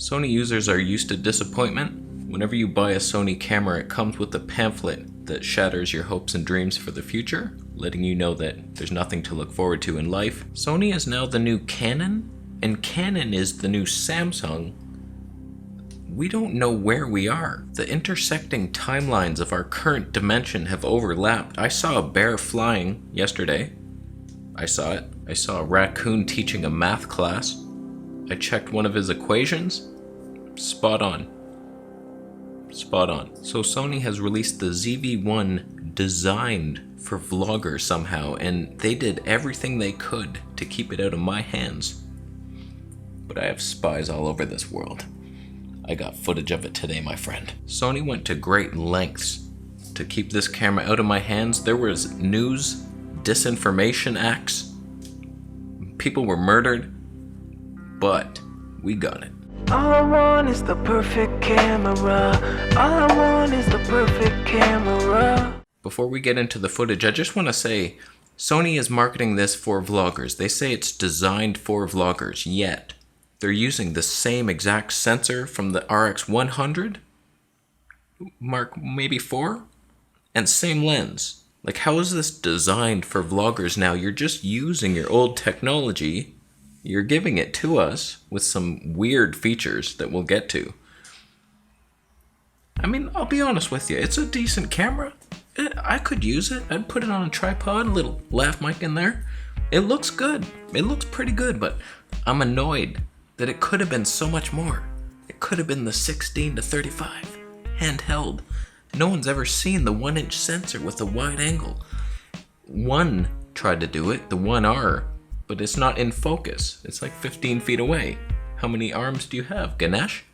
Sony users are used to disappointment. Whenever you buy a Sony camera, it comes with a pamphlet that shatters your hopes and dreams for the future, letting you know that there's nothing to look forward to in life. Sony is now the new Canon, and Canon is the new Samsung. We don't know where we are. The intersecting timelines of our current dimension have overlapped. I saw a bear flying yesterday. I saw it. I saw a raccoon teaching a math class. I checked one of his equations. Spot on. Spot on. So Sony has released the ZV1 designed for vloggers somehow, and they did everything they could to keep it out of my hands. But I have spies all over this world. I got footage of it today, my friend. Sony went to great lengths to keep this camera out of my hands. There was news, disinformation acts. People were murdered, but we got it. All I want is the perfect camera. All I want is the perfect camera. Before we get into the footage, I just want to say, Sony is marketing this for vloggers. They say it's designed for vloggers, yet they're using the same exact sensor from the RX100, Mark maybe 4, and same lens. Like, how is this designed for vloggers now? You're just using your old technology. You're giving it to us with some weird features that we'll get to. I mean, I'll be honest with you. It's a decent camera. I could use it. I'd put it on a tripod, a little lav mic in there. It looks good. It looks pretty good, but I'm annoyed that it could have been so much more. It could have been the 16 to 35 handheld. No one's ever seen the 1-inch sensor with a wide angle. One tried to do it, the 1R, but it's not in focus. It's like 15 feet away. How many arms do you have, Ganesh?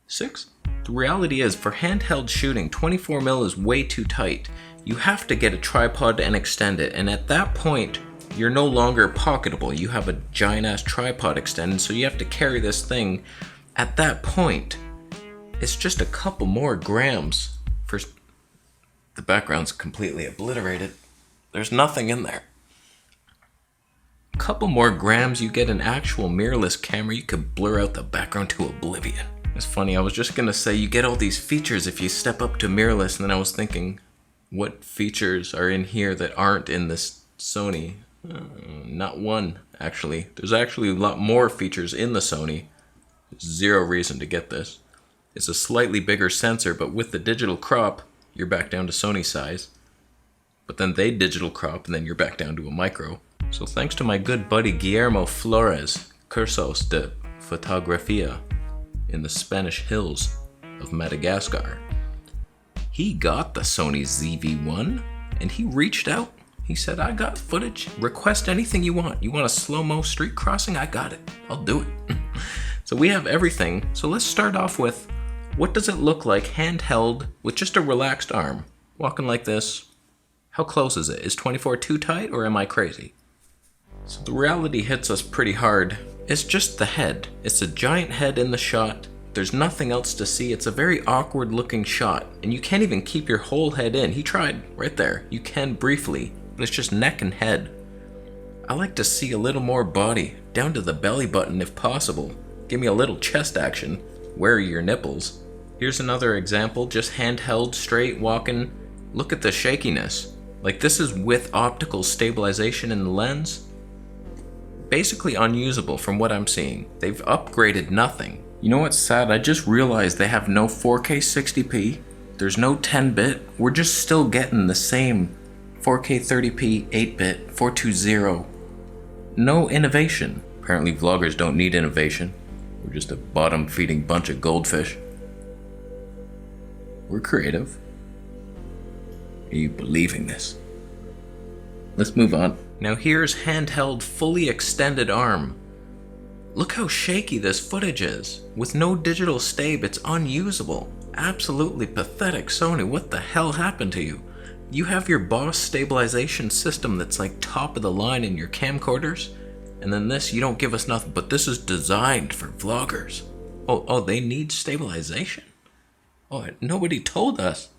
6? The reality is, for handheld shooting, 24mm is way too tight. You have to get a tripod and extend it, and at that point, you're no longer pocketable. You have a giant-ass tripod extended, so you have to carry this thing. At that point, it's just a couple more grams. First, the background's completely obliterated. There's nothing in there. Couple more grams, you get an actual mirrorless camera. You could blur out the background to oblivion. It's funny, I was just gonna say you get all these features if you step up to mirrorless, and then I was thinking, what features are in here that aren't in this Sony? Not one, actually. There's actually a lot more features in the Sony. Zero reason to get this. It's a slightly bigger sensor, but with the digital crop, you're back down to Sony size. But then they digital crop, and then you're back down to a micro. So thanks to my good buddy Guillermo Flores, Cursos de Fotografia, in the Spanish hills of Madagascar, he got the Sony ZV1, and he reached out. He said, I got footage. Request anything you want. You want a slow-mo street crossing? I got it. I'll do it. So we have everything. So let's start off with, what does it look like handheld with just a relaxed arm? Walking like this. How close is it? Is 24 too tight, or am I crazy? So the reality hits us pretty hard. It's just the head. It's a giant head in the shot. There's nothing else to see. It's a very awkward looking shot, and you can't even keep your whole head in. He tried right there. You can briefly, but it's just neck and head. I like to see a little more body, down to the belly button if possible. Give me a little chest action. Where are your nipples? Here's another example, just handheld, straight, walking. Look at the shakiness. Like, this is with optical stabilization in the lens. Basically unusable from what I'm seeing. They've upgraded nothing. You know what's sad? I just realized they have no 4K 60p. There's no 10-bit. We're just still getting the same 4K 30p 8-bit 420. No innovation. Apparently vloggers don't need innovation. We're just a bottom-feeding bunch of goldfish. We're creative. Are you believing this? Let's move on. Now here's handheld, fully extended arm. Look how shaky this footage is. With no digital stab, it's unusable. Absolutely pathetic. Sony, what the hell happened to you? You have your Boss stabilization system that's like top of the line in your camcorders, and then this, you don't give us nothing, but this is designed for vloggers. Oh, they need stabilization? Oh, nobody told us.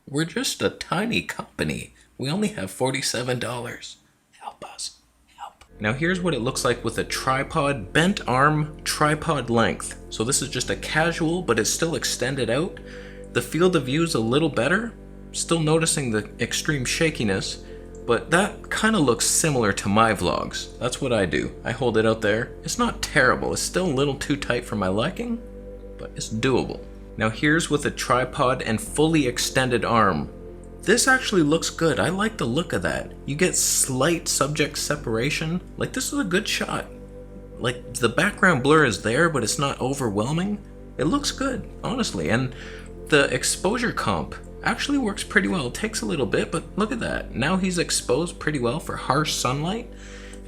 We're just a tiny company. We only have $47. Help us. Help. Now here's what it looks like with a tripod, bent arm tripod length. So this is just a casual, but it's still extended out. The field of view is a little better. Still noticing the extreme shakiness, but that kind of looks similar to my vlogs. That's what I do. I hold it out there. It's not terrible. It's still a little too tight for my liking, but it's doable. Now here's with a tripod and fully extended arm. This actually looks good. I like the look of that. You get slight subject separation. Like, this is a good shot. Like, the background blur is there, but it's not overwhelming. It looks good, honestly. And the exposure comp actually works pretty well. It takes a little bit, but look at that. Now he's exposed pretty well for harsh sunlight.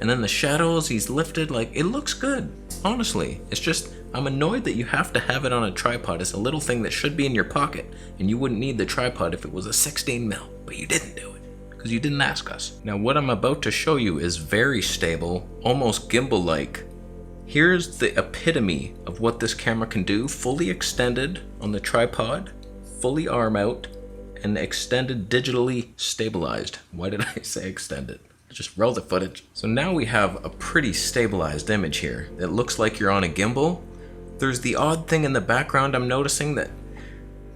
And then the shadows, he's lifted. Like, it looks good, honestly. It's just, I'm annoyed that you have to have it on a tripod. It's a little thing that should be in your pocket, and you wouldn't need the tripod if it was a 16mm, but you didn't do it, because you didn't ask us. Now what I'm about to show you is very stable, almost gimbal-like. Here's the epitome of what this camera can do, fully extended on the tripod, fully arm out, and extended digitally stabilized. Why did I say extended? Just roll the footage. So now we have a pretty stabilized image here. It looks like you're on a gimbal. There's the odd thing in the background I'm noticing, that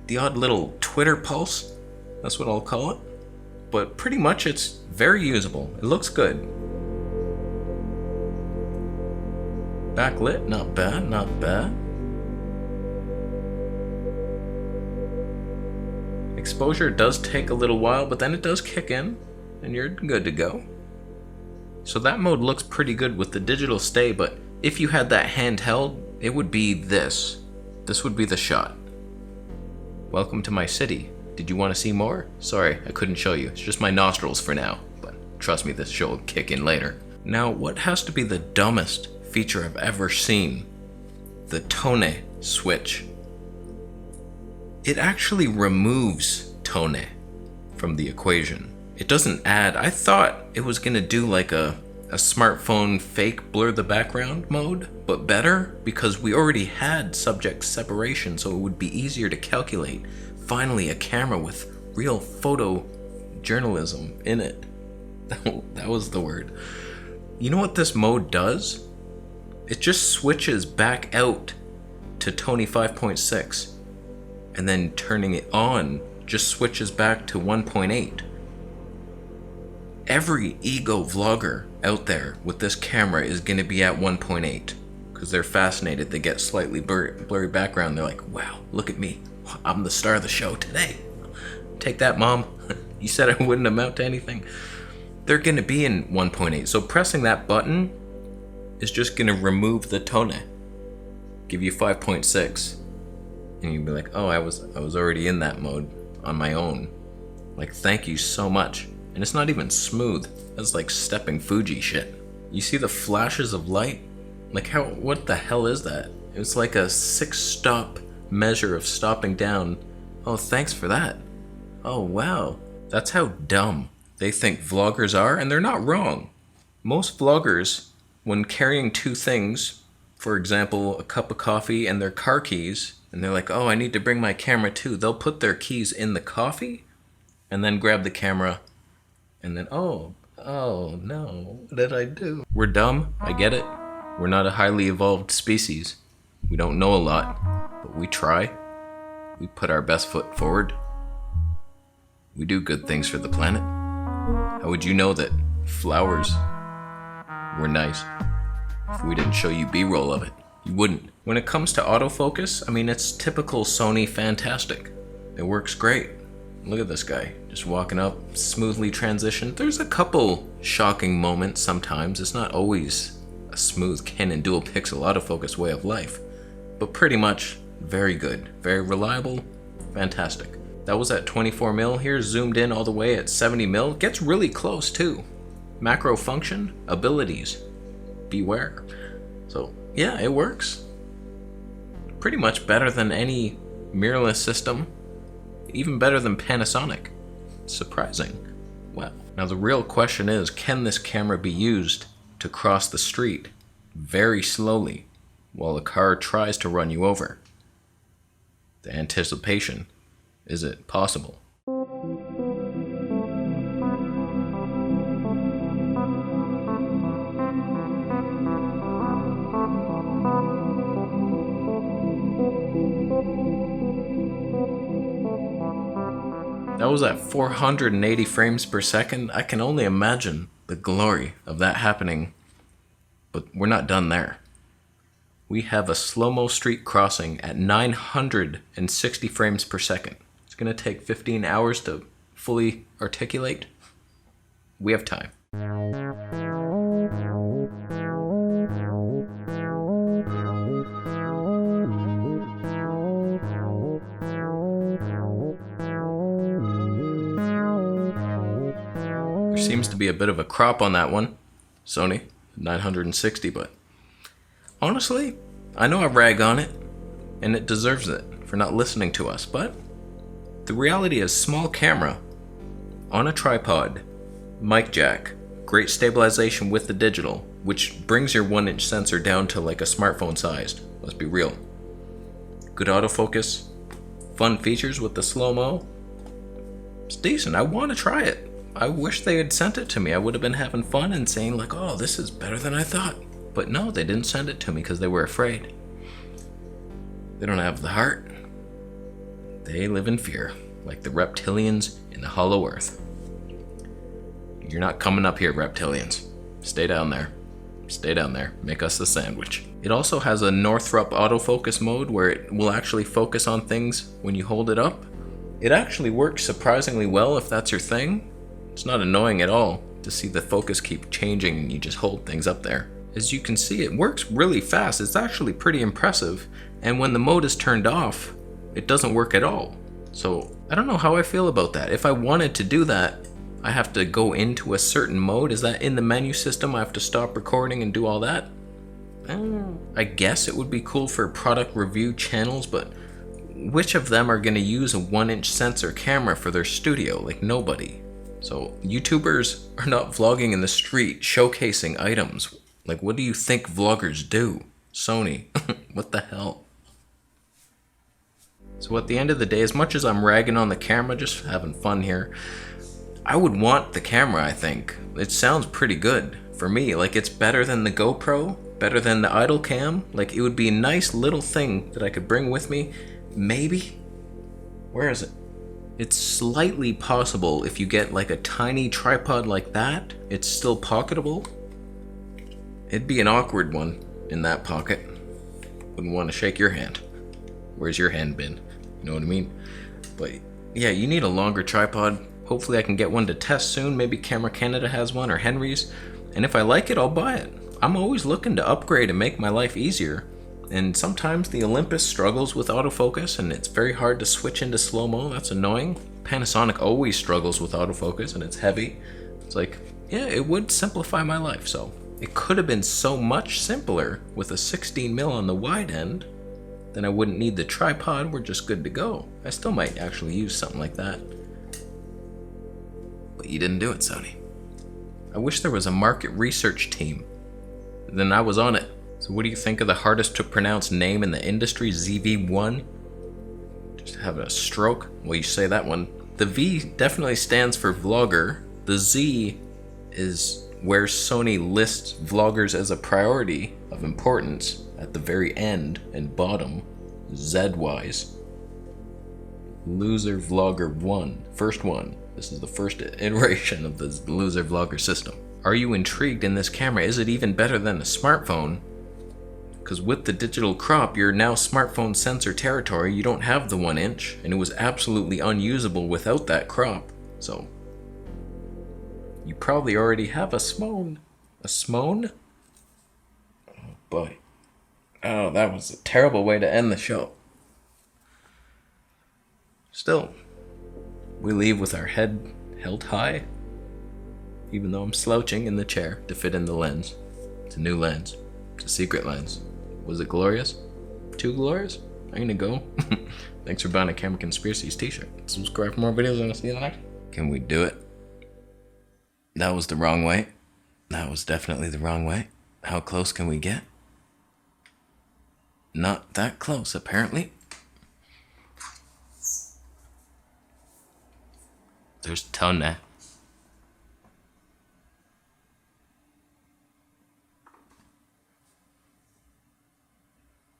the odd little Twitter pulse, that's what I'll call it. But pretty much it's very usable. It looks good. Backlit, not bad, not bad. Exposure does take a little while, but then it does kick in, and you're good to go. So that mode looks pretty good with the digital stay, but if you had that handheld, it would be this. This would be the shot. Welcome to my city. Did you want to see more? Sorry, I couldn't show you. It's just my nostrils for now, but trust me, this show will kick in later. Now, what has to be the dumbest feature I've ever seen? The tone switch. It actually removes tone from the equation. It doesn't add. I thought it was gonna do like a smartphone fake blur the background mode, but better, because we already had subject separation, so it would be easier to calculate. Finally, a camera with real photo journalism in it. That was the word. You know what this mode does? It just switches back out to Tony 5.6, and then turning it on just switches back to 1.8. Every ego vlogger out there with this camera is going to be at 1.8 because they're fascinated. They get slightly blurry background. They're like, wow, look at me. I'm the star of the show today. Take that, Mom. You said I wouldn't amount to anything. They're going to be in 1.8. So pressing that button is just going to remove the tone. Give you 5.6. And you'd be like, oh, I was already in that mode on my own. Like, thank you so much. And it's not even smooth. That's like stepping Fuji shit. You see the flashes of light? Like, what the hell is that? It's like a 6-stop measure of stopping down. Oh, thanks for that. Oh, wow. That's how dumb they think vloggers are, and they're not wrong. Most vloggers, when carrying two things, for example, a cup of coffee and their car keys, and they're like, oh, I need to bring my camera too, they'll put their keys in the coffee and then grab the camera. And then, oh no, what did I do? We're dumb, I get it. We're not a highly evolved species. We don't know a lot, but we try. We put our best foot forward. We do good things for the planet. How would you know that flowers were nice if we didn't show you B-roll of it? You wouldn't. When it comes to autofocus, I mean, it's typical Sony fantastic. It works great. Look at this guy, just walking up, smoothly transitioned. There's a couple shocking moments sometimes. It's not always a smooth Canon dual pixel autofocus way of life, but pretty much very good, very reliable, fantastic. That was at 24mm. Here's zoomed in all the way at 70mm. Gets really close too. Macro function, abilities, beware. So yeah, it works. Pretty much better than any mirrorless system. Even better than Panasonic. Surprising. Wow. Now the real question is, can this camera be used to cross the street very slowly while a car tries to run you over? The anticipation. Is it possible? That was at 480 frames per second. I can only imagine the glory of that happening. But we're not done there. We have a slow-mo street crossing at 960 frames per second. It's going to take 15 hours to fully articulate. We have time. There seems to be a bit of a crop on that one. Sony, 960, but honestly, I know I rag on it, and it deserves it for not listening to us, but the reality is small camera, on a tripod, mic jack, great stabilization with the digital, which brings your 1-inch sensor down to like a smartphone sized, let's be real. Good autofocus, fun features with the slow-mo. It's decent, I want to try it. I wish they had sent it to me. I would have been having fun and saying like, oh, this is better than I thought. But no, they didn't send it to me because they were afraid. They don't have the heart. They live in fear, like the reptilians in the hollow earth. You're not coming up here, reptilians. Stay down there. Stay down there. Make us a sandwich. It also has a Northrop autofocus mode where it will actually focus on things when you hold it up. It actually works surprisingly well if that's your thing. It's not annoying at all to see the focus keep changing and you just hold things up there. As you can see, it works really fast. It's actually pretty impressive. And when the mode is turned off, it doesn't work at all. So I don't know how I feel about that. If I wanted to do that, I have to go into a certain mode. Is that in the menu system? I have to stop recording and do all that? I guess it would be cool for product review channels, but which of them are going to use a 1-inch sensor camera for their studio? Like nobody. So YouTubers are not vlogging in the street showcasing items. Like what do you think vloggers do? Sony, what the hell? So at the end of the day, as much as I'm ragging on the camera, just having fun here, I would want the camera, I think. It sounds pretty good for me. Like it's better than the GoPro, better than the idle cam. Like it would be a nice little thing that I could bring with me. Maybe? Where is it? It's slightly possible if you get like a tiny tripod like that, it's still pocketable. It'd be an awkward one in that pocket. Wouldn't want to shake your hand. Where's your hand been? You know what I mean? But yeah, you need a longer tripod. Hopefully I can get one to test soon. Maybe Camera Canada has one or Henry's. And if I like it, I'll buy it. I'm always looking to upgrade and make my life easier. And sometimes the Olympus struggles with autofocus and it's very hard to switch into slow-mo. That's annoying. Panasonic always struggles with autofocus and it's heavy. It's like, yeah, it would simplify my life. So it could have been so much simpler with a 16mm on the wide end. Then I wouldn't need the tripod. We're just good to go. I still might actually use something like that. But you didn't do it, Sony. I wish there was a market research team. Then I was on it. So what do you think of the hardest to pronounce name in the industry, ZV1? Just having a stroke? Well, you say that one. The V definitely stands for vlogger. The Z is where Sony lists vloggers as a priority of importance at the very end and bottom, Z-wise. Loser Vlogger 1, first one. This is the first iteration of the Loser Vlogger system. Are you intrigued in this camera? Is it even better than a smartphone? Because with the digital crop, you're now smartphone sensor territory. You don't have the 1-inch, and it was absolutely unusable without that crop. So, you probably already have a Smone. A Smone? Oh boy. Oh, that was a terrible way to end the show. Still, we leave with our head held high, even though I'm slouching in the chair to fit in the lens. It's a new lens. It's a secret lens. Was it glorious? Too glorious? I'm gonna go. Thanks for buying a Camera Conspiracies t-shirt. Subscribe for more videos and I'll see you in the next. Can we do it? That was the wrong way. That was definitely the wrong way. How close can we get? Not that close, apparently. There's a ton there.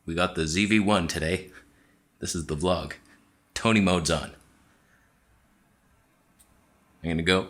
We got the ZV1 today. This is the vlog. Tony mode's on. I'm gonna go.